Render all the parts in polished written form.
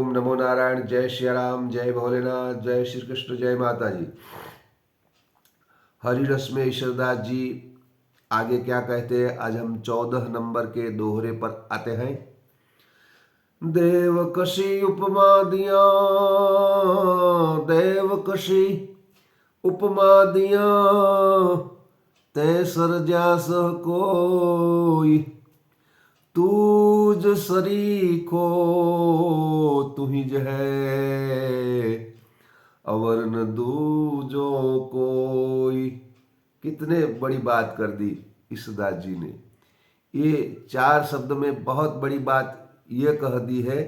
ओम नमो नारायण। जय श्री राम, जय भोलेनाथ, जय श्री कृष्ण, जय माता जी। हरि रस में ईश्वरदास जी आगे क्या कहते हैं। आज हम 14 नंबर के दोहरे पर आते हैं। देव कशी उपमा दिया, देव कशी उपमा दिया, तै सरजास कोई, तूज सरीखो तुहिज है, अवर न दूजो कोई। कितने बड़ी बात कर दी ईश्वरदास जी ने। ये 4 शब्द में बहुत बड़ी बात ये कह दी है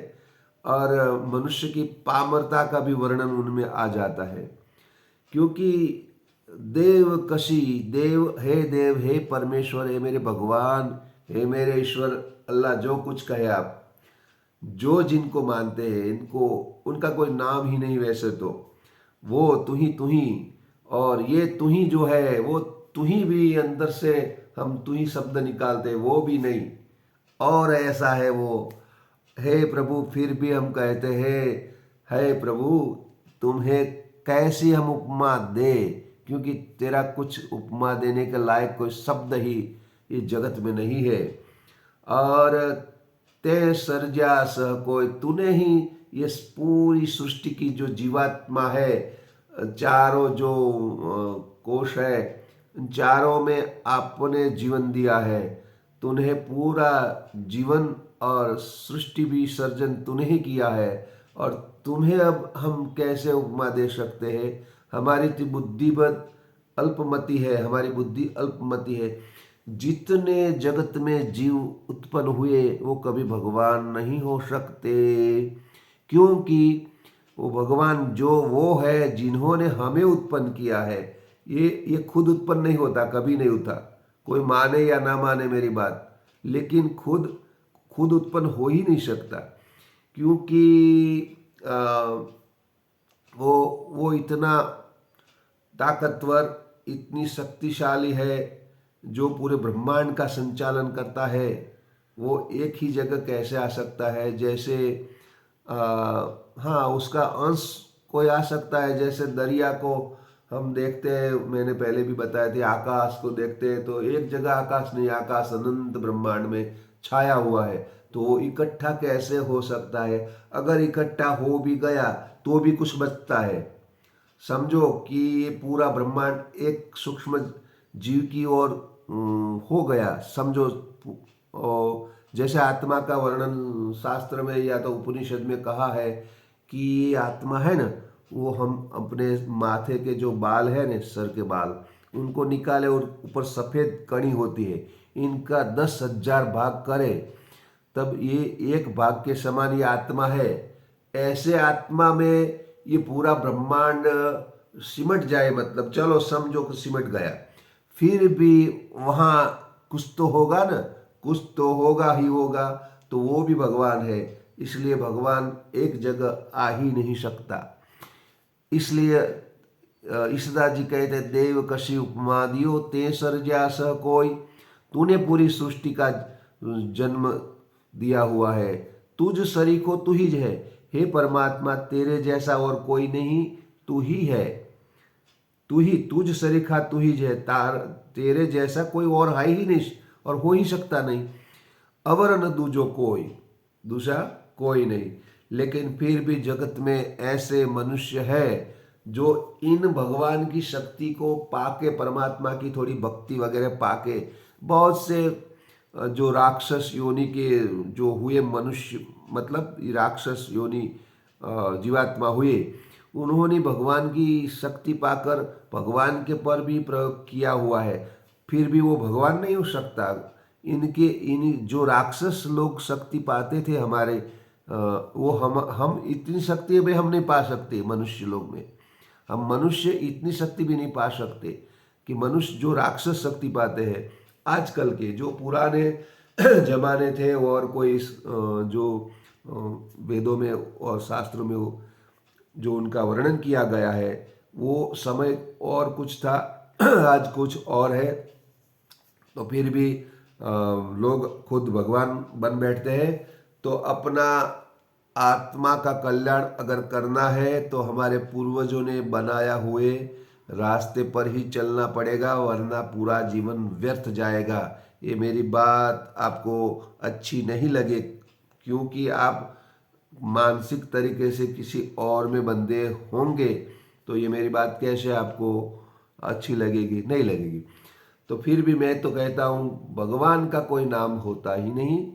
और मनुष्य की पामरता का भी वर्णन उनमें आ जाता है। क्योंकि देव कशी, देव हे परमेश्वर, हे मेरे भगवान, हे मेरे ईश्वर अल्लाह, जो कुछ कहे आप, जो जिनको मानते हैं इनको उनका कोई नाम ही नहीं वैसे तो, वो तू ही और ये तू ही जो है वो तू ही भी अंदर से हम तू ही शब्द निकालते वो भी नहीं, और ऐसा है वो। हे प्रभु, फिर भी हम कहते हैं हे प्रभु तुम्हें कैसी हम उपमा दे, क्योंकि तेरा कुछ उपमा देने के लायक कोई शब्द ही इस जगत में नहीं है। और ते सर्जा सह कोई, तूने ही ये पूरी सृष्टि की जो जीवात्मा है, चारों जो कोश है, चारों में आपने जीवन दिया है। तूने पूरा जीवन और सृष्टि भी सर्जन तूने ही किया है, और तुम्हें अब हम कैसे उपमा दे सकते हैं। हमारी तो बुद्धि बद अल्पमति है, हमारी बुद्धि अल्पमति है। जितने जगत में जीव उत्पन्न हुए वो कभी भगवान नहीं हो सकते, क्योंकि वो भगवान जो वो है जिन्होंने हमें उत्पन्न किया है। ये खुद उत्पन्न नहीं होता, कभी नहीं होता। कोई माने या ना माने मेरी बात, लेकिन खुद उत्पन्न हो ही नहीं सकता, क्योंकि वो इतना ताकतवर, इतनी शक्तिशाली है, जो पूरे ब्रह्मांड का संचालन करता है। वो एक ही जगह कैसे आ सकता है। जैसे हाँ, उसका अंश कोई आ सकता है। जैसे दरिया को हम देखते हैं, मैंने पहले भी बताया था, आकाश को देखते हैं तो एक जगह आकाश नहीं, आकाश अनंत ब्रह्मांड में छाया हुआ है। तो वो इकट्ठा कैसे हो सकता है। अगर इकट्ठा हो भी गया तो भी कुछ बचता है। समझो कि ये पूरा ब्रह्मांड एक सूक्ष्म जीव की ओर हो गया, समझो। जैसे आत्मा का वर्णन शास्त्र में या तो उपनिषद में कहा है कि ये आत्मा है ना, वो हम अपने माथे के जो बाल है ना, सर के बाल, उनको निकाले और ऊपर सफ़ेद कणी होती है, इनका 10,000 भाग करे तब ये एक भाग के समान ये आत्मा है। ऐसे आत्मा में ये पूरा ब्रह्मांड सिमट जाए, मतलब चलो समझो कि सिमट गया, फिर भी वहाँ कुछ तो होगा ना, कुछ तो होगा ही होगा। तो वो भी भगवान है, इसलिए भगवान एक जगह आ ही नहीं सकता। इसलिए ईशदास जी कहते हैं, देव कशी उपमा दियो ते सर्जा सह कोई, तूने पूरी सृष्टि का जन्म दिया हुआ है, तुझ सरीखो तू ही है। हे परमात्मा, तेरे जैसा और कोई नहीं, तू ही है, तू ही, तुझ सरीखा तू ही है, तेरे जैसा कोई और है ही नहीं और हो ही सकता नहीं। अवर न दूजो कोई, दूसरा कोई नहीं। लेकिन फिर भी जगत में ऐसे मनुष्य है जो इन भगवान की शक्ति को पाके, परमात्मा की थोड़ी भक्ति वगैरह पाके, बहुत से जो राक्षस योनि के जो हुए मनुष्य, मतलब राक्षस योनि जीवात्मा हुए, उन्होंने भगवान की शक्ति पाकर भगवान के पर भी प्रयोग किया हुआ है, फिर भी वो भगवान नहीं हो सकता। इन जो राक्षस लोग शक्ति पाते थे हमारे, वो हम इतनी शक्ति भी हम नहीं पा सकते। मनुष्य लोग में हम मनुष्य इतनी शक्ति भी नहीं पा सकते कि मनुष्य जो राक्षस शक्ति पाते हैं। आजकल के जो पुराने जमाने थे और कोई जो वेदों में और शास्त्रों में जो उनका वर्णन किया गया है, वो समय और कुछ था, आज कुछ और है। तो फिर भी लोग खुद भगवान बन बैठते हैं, तो अपना आत्मा का कल्याण अगर करना है तो हमारे पूर्वजों ने बनाया हुए रास्ते पर ही चलना पड़ेगा, वरना पूरा जीवन व्यर्थ जाएगा। ये मेरी बात आपको अच्छी नहीं लगे, क्योंकि आप मानसिक तरीके से किसी और में बंधे होंगे, तो ये मेरी बात कैसे आपको अच्छी लगेगी? नहीं लगेगी। तो फिर भी मैं तो कहता हूँ, भगवान का कोई नाम होता ही नहीं,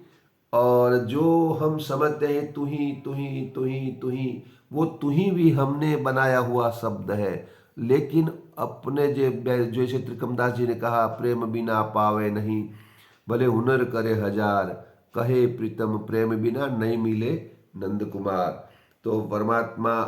और जो हम समझते हैं तू ही तू ही तू ही तू ही, वो तू ही भी हमने बनाया हुआ शब्द है। लेकिन अपने जैसे त्रिकमदास जी ने कहा, प्रेम बिना पावे नहीं, भले हुनर करे हजार, कहे प्रीतम प्रेम बिना नहीं मिले नंद कुमार। तो परमात्मा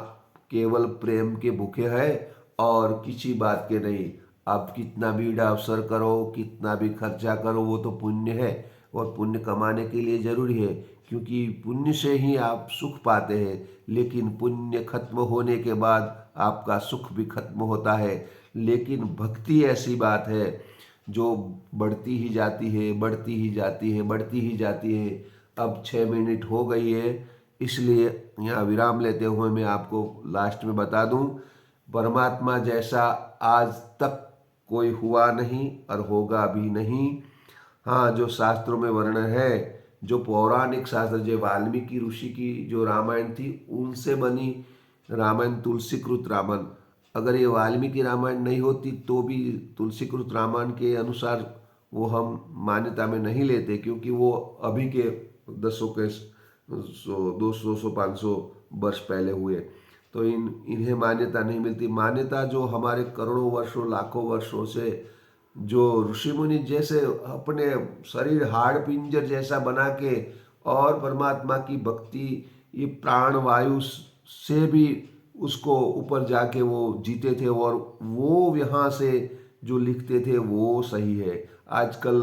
केवल प्रेम के भूखे हैं और किसी बात के नहीं। आप कितना भी अवसर करो, कितना भी खर्चा करो, वो तो पुण्य है, और पुण्य कमाने के लिए जरूरी है, क्योंकि पुण्य से ही आप सुख पाते हैं। लेकिन पुण्य खत्म होने के बाद आपका सुख भी खत्म होता है। लेकिन भक्ति ऐसी बात है जो बढ़ती ही जाती है, बढ़ती ही जाती है, बढ़ती ही जाती है। अब 6 मिनट हो गई है, इसलिए यहाँ विराम लेते हुए मैं आपको लास्ट में बता दूं, परमात्मा जैसा आज तक कोई हुआ नहीं और होगा भी नहीं। हाँ, जो शास्त्रों में वर्णन है, जो पौराणिक शास्त्र, जो वाल्मीकि ऋषि की जो रामायण थी उनसे बनी रामायण, तुलसीकृत रामायण। अगर ये वाल्मीकि रामायण नहीं होती तो भी तुलसीकृत रामायण के अनुसार वो हम मान्यता में नहीं लेते, क्योंकि वो अभी के 200 वर्ष पहले हुए। तो इन्हें मान्यता नहीं मिलती। मान्यता जो हमारे करोड़ों वर्षों, लाखों वर्षों से जो ऋषि मुनि जैसे अपने शरीर हाड़ पिंजर जैसा बना के और परमात्मा की भक्ति, ये प्राण वायु से भी उसको ऊपर जाके वो जीते थे, और वो यहाँ से जो लिखते थे वो सही है। आजकल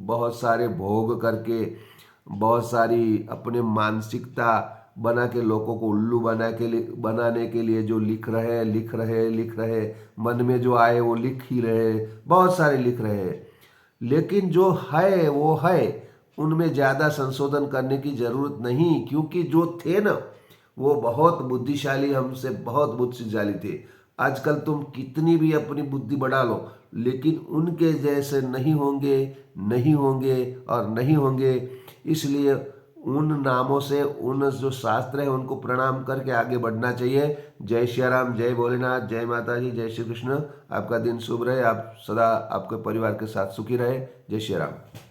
बहुत सारे भोग करके, बहुत सारी अपने मानसिकता बना के लोगों को उल्लू बनाने के लिए जो लिख रहे, मन में जो आए वो लिख ही रहे, बहुत सारे लिख रहे हैं। लेकिन जो है वो है, उनमें ज़्यादा संशोधन करने की जरूरत नहीं, क्योंकि जो थे ना वो बहुत बुद्धिशाली, हमसे बहुत बुद्धिशाली थे। आजकल तुम कितनी भी अपनी बुद्धि बढ़ा लो, लेकिन उनके जैसे नहीं होंगे, नहीं होंगे और नहीं होंगे। इसलिए उन नामों से, उन जो शास्त्र है उनको प्रणाम करके आगे बढ़ना चाहिए। जय श्री राम, जय भोलेनाथ, जय माता जी, जय श्री कृष्ण। आपका दिन शुभ रहे, आप सदा आपके परिवार के साथ सुखी रहे। जय श्री राम।